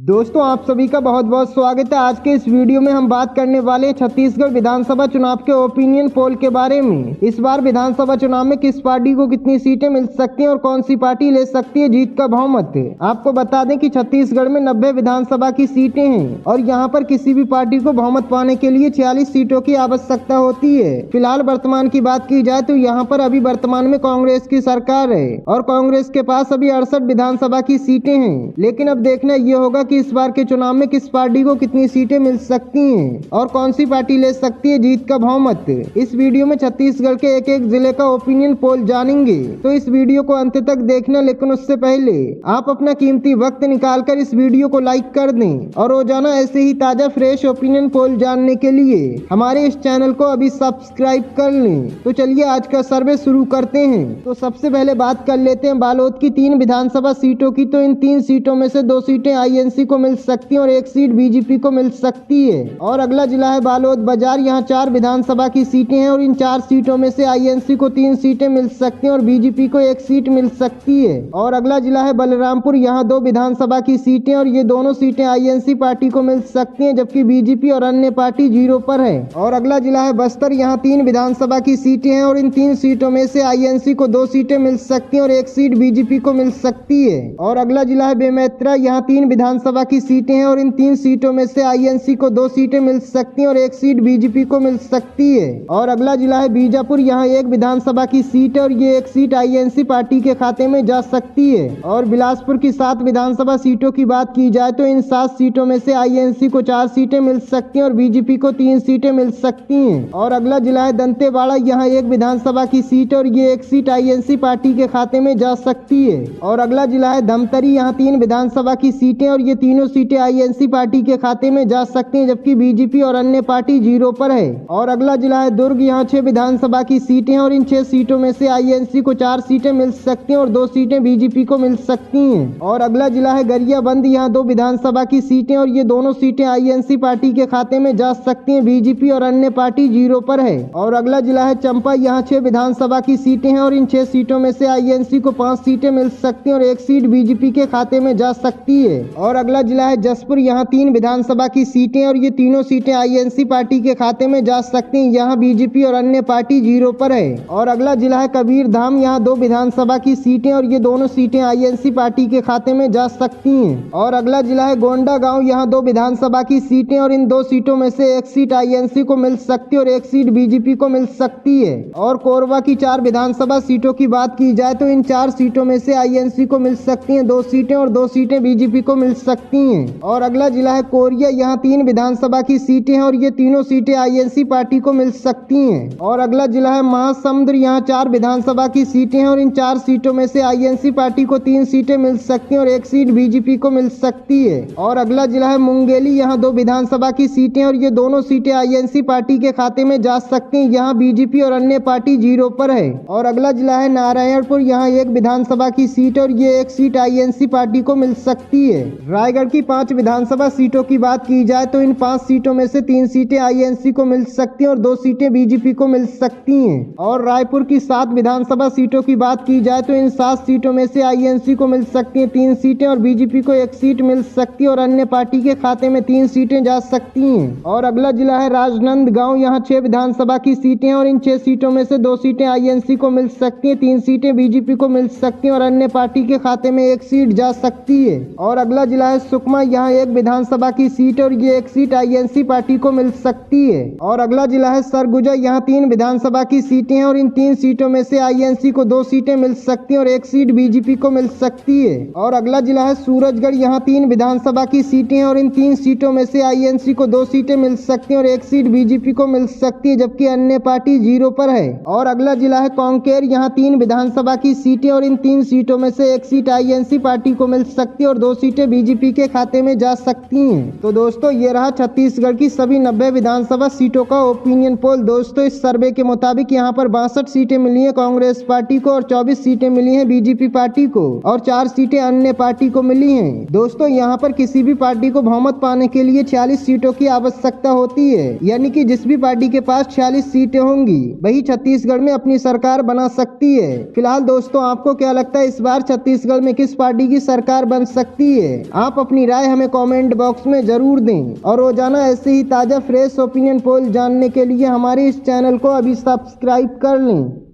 दोस्तों आप सभी का बहुत बहुत स्वागत है। आज के इस वीडियो में हम बात करने वाले हैं छत्तीसगढ़ विधानसभा चुनाव के ओपिनियन पोल के बारे में। इस बार विधानसभा चुनाव में किस पार्टी को कितनी सीटें मिल सकती हैं और कौन सी पार्टी ले सकती है जीत का बहुमत। आपको बता दें कि छत्तीसगढ़ में 90 विधानसभा की सीटें हैं और यहाँ पर किसी भी पार्टी को बहुमत पाने के लिए 46 सीटों की आवश्यकता होती है। फिलहाल वर्तमान की बात की जाए तो यहाँ पर अभी वर्तमान में कांग्रेस की सरकार है और कांग्रेस के पास अभी 68 विधानसभा की सीटें हैं। लेकिन अब देखना ये होगा कि इस बार के चुनाव में किस पार्टी को कितनी सीटें मिल सकती हैं और कौन सी पार्टी ले सकती है जीत का बहुमत। इस वीडियो में छत्तीसगढ़ के एक एक जिले का ओपिनियन पोल जानेंगे, तो इस वीडियो को अंत तक देखना। लेकिन उससे पहले आप अपना कीमती वक्त निकालकर इस वीडियो को लाइक कर दें और रोजाना ऐसे ही ताजा फ्रेश ओपिनियन पोल जानने के लिए हमारे इस चैनल को अभी सब्सक्राइब कर लें। तो चलिए आज का सर्वे शुरू करते हैं। तो सबसे पहले बात कर लेते हैं बालोद की 3 विधानसभा सीटों की। तो इन 3 सीटों में से 2 सीटें आईएनसी को मिल सकती है और 1 सीट बीजेपी को मिल सकती है। और अगला जिला है बालोद बाजार। यहाँ 4 विधानसभा की सीटें हैं और इन 4 सीटों में से आईएनसी को 3 सीटें मिल सकती हैं और बीजेपी को 1 सीट मिल सकती है। और अगला जिला है बलरामपुर। यहाँ 2 विधानसभा की सीटें और ये दोनों सीटें आईएनसी पार्टी को मिल सकती हैं, जबकि बीजेपी और अन्य पार्टी 0 पर है। और अगला जिला है बस्तर। यहाँ 3 विधानसभा की सीटें हैं और इन 3 सीटों में से आईएनसी को 2 सीटें मिल सकती हैं और 1 सीट बीजेपी को मिल सकती है। और अगला जिला है बेमेतरा। यहाँ 3 विधानसभा की सीटें हैं और इन 3 सीटों में से आईएनसी को 2 सीटें मिल सकती हैं और 1 सीट बीजेपी को मिल सकती है। और अगला जिला है बीजापुर। यहाँ 1 विधानसभा की सीट है और ये 1 सीट आईएनसी पार्टी के खाते में जा सकती है। और बिलासपुर की 7 विधानसभा सीटों की बात की जाए तो इन 7 सीटों में से आईएनसी को 4 सीटें मिल सकती हैं और बीजेपी को 3 सीटें मिल सकती हैं। और अगला जिला है दंतेवाड़ा। यहाँ 1 विधानसभा की सीट है और ये 1 सीट आईएनसी पार्टी के खाते में जा सकती है। और अगला जिला है धमतरी। यहाँ 3 विधानसभा की सीटें और ये तीनों सीटें आईएनसी पार्टी के खाते में जा सकती हैं, जबकि बीजेपी और अन्य पार्टी 0 पर है। और अगला जिला है दुर्ग। यहाँ 6 विधानसभा की सीटें हैं और इन 6 सीटों में से आईएनसी को 4 सीटें मिल सकती हैं और 2 सीटें बीजेपी को मिल सकती हैं। और अगला जिला है गरियाबंद। यहाँ 2 विधानसभा की सीटें और ये दोनों सीटें आईएनसी पार्टी के खाते में जा सकती हैं, बीजेपी और अन्य पार्टी 0 पर है। और अगला जिला है चंपा। यहाँ 6 विधानसभा की सीटें हैं और इन 6 सीटों में से आईएनसी को 5 सीटें मिल सकती हैं और 1 सीट बीजेपी के खाते में जा सकती है। और अगला जिला है जसपुर। यहाँ 3 विधानसभा की सीटें और ये तीनों सीटें आईएनसी पार्टी के खाते में जा सकती हैं। यहाँ बीजेपी और अन्य पार्टी 0 पर है। और अगला जिला है कबीरधाम। यहाँ 2 विधानसभा की सीटें और ये दोनों सीटें आईएनसी पार्टी के खाते में जा सकती हैं। और अगला जिला है गोंडा गांव। यहाँ 2 विधानसभा की सीटें और इन 2 सीटों में से 1 सीट आईएनसी को मिल सकती है और 1 सीट बीजेपी को मिल सकती है। और कोरबा की 4 विधानसभा सीटों की बात की जाए तो इन 4 सीटों में से आईएनसी को मिल सकती हैं 2 सीटें और 2 सीटें बीजेपी को मिल सकती हैं। और अगला जिला है कोरिया। यहाँ 3 विधानसभा की सीटें हैं और ये तीनों सीटें आईएनसी पार्टी को मिल सकती हैं। और अगला जिला है महासमुंद। यहाँ 4 विधानसभा की सीटें हैं और इन 4 सीटों में से आईएनसी पार्टी को 3 सीटें मिल सकती हैं और 1 सीट बीजेपी को मिल सकती है। और अगला जिला है मुंगेली। यहाँ 2 विधानसभा की सीटें और ये दोनों सीटें आईएनसी पार्टी के खाते में जा सकती हैं। यहाँ बीजेपी और अन्य पार्टी 0 पर है। और अगला जिला है नारायणपुर। यहाँ 1 विधानसभा की सीट और ये 1 सीट आईएनसी पार्टी को मिल सकती है। रायगढ़ की 5 विधानसभा सीटों की बात की जाए तो इन 5 सीटों में से 3 सीटें आईएनसी को मिल सकती हैं और 2 सीटें बीजेपी को मिल सकती हैं। और रायपुर की 7 विधानसभा सीटों की बात की जाए तो इन 7 सीटों में से आईएनसी को मिल सकती हैं 3 सीटें और बीजेपी को 1 सीट मिल सकती है और अन्य पार्टी के खाते में 3 सीटें जा सकती हैं। और अगला जिला है राजनांदगांव। यहाँ 6 विधानसभा की सीटें हैं और इन 6 सीटों में से 2 सीटें आईएनसी को मिल सकती हैं, 3 सीटें बीजेपी को मिल सकती हैं और अन्य पार्टी के खाते में 1 सीट जा सकती है। और अगला जिला है सुकमा। यहाँ 1 विधानसभा की सीट और ये 1 सीट आईएनसी पार्टी को मिल सकती है। और अगला जिला है सरगुजा। यहाँ 3 विधानसभा की सीटें हैं और इन 3 सीटों में से आईएनसी को 2 सीटें मिल सकती हैं और 1 सीट बीजेपी को मिल सकती है। और अगला जिला है सूरजगढ़। यहाँ 3 विधानसभा की सीटें हैं और इन 3 सीटों में से आईएनसी को 2 सीटें मिल सकती हैं और 1 सीट बीजेपी को मिल सकती है, जबकि अन्य पार्टी 0 पर है। और अगला जिला है कांकेर। यहाँ 3 विधानसभा की सीटें और इन 3 सीटों में से 1 सीट आईएनसी पार्टी को मिल सकती है और 2 सीटें बीजेपी के खाते में जा सकती हैं। तो दोस्तों ये रहा छत्तीसगढ़ की सभी 90 विधानसभा सीटों का ओपिनियन पोल। दोस्तों इस सर्वे के मुताबिक यहाँ पर 62 सीटें मिली हैं कांग्रेस पार्टी को और 24 सीटें मिली हैं बीजेपी पार्टी को और 4 सीटें अन्य पार्टी को मिली हैं। दोस्तों यहाँ पर किसी भी पार्टी को बहुमत पाने के लिए 46 सीटों की आवश्यकता होती है, यानी कि जिस भी पार्टी के पास 46 सीटें होंगी वही छत्तीसगढ़ में अपनी सरकार बना सकती है। फिलहाल दोस्तों आपको क्या लगता है इस बार छत्तीसगढ़ में किस पार्टी की सरकार बन सकती है? आप आप अपनी राय हमें कमेंट बॉक्स में जरूर दें और रोजाना ऐसे ही ताज़ा फ्रेश ओपिनियन पोल जानने के लिए हमारे इस चैनल को अभी सब्सक्राइब कर लें।